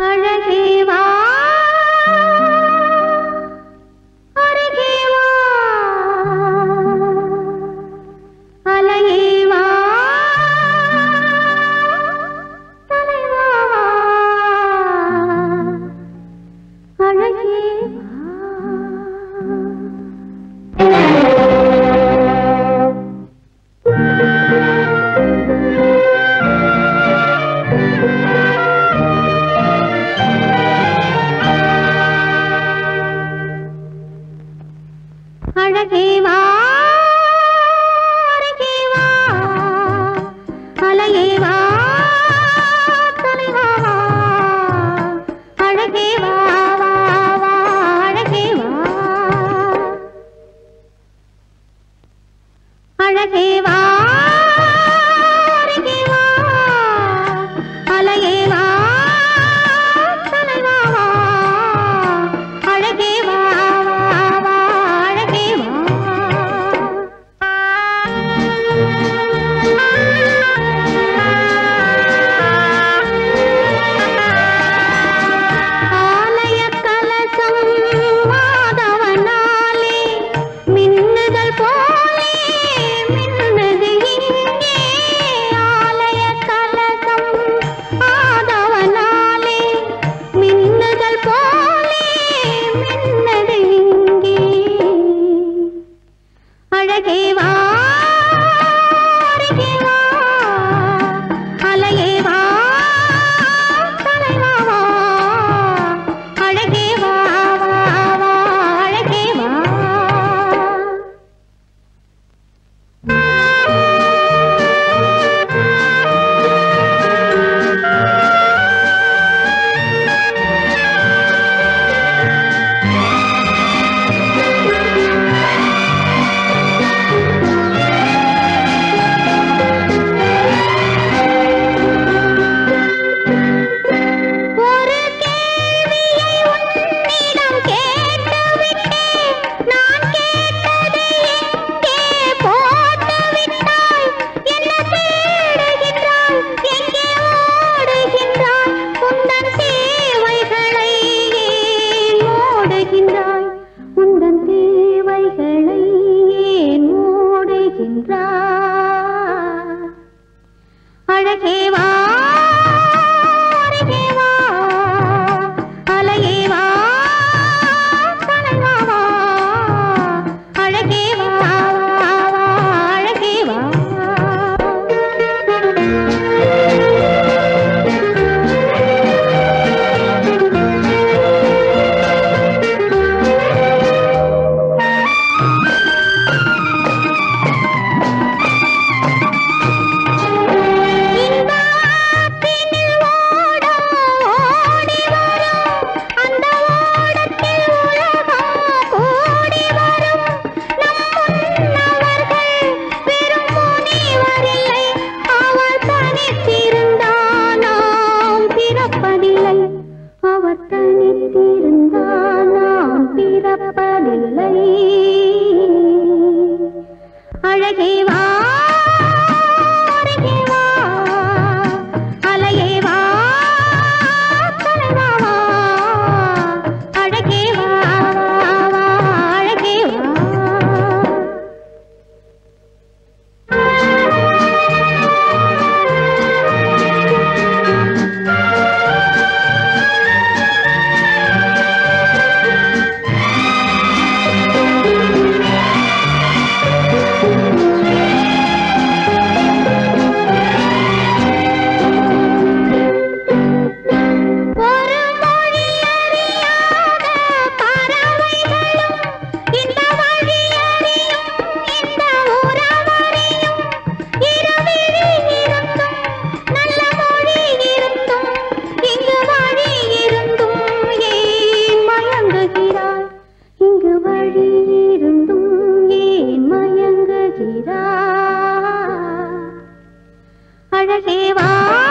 அழகே வா அருகே வா அலையே வா தலைவா அழகே அழகே வா அருகே வா அலையே வா தலைவா அழகே வா வா வா அழகே வா அழகே வா அருகே வா அலையே வா தலைவா அழகே வா அழகே வா அருகே வா அலையே வா தலைவா அழகே வா வா வா அழகே வா அழகே வா அருகே வா அலையே வா தலைவா அழகே வா வா அழகே வா அழகே வா அருகே வா அலையே வா தலைவா அழகே வா வா அழகே வா அழகே வா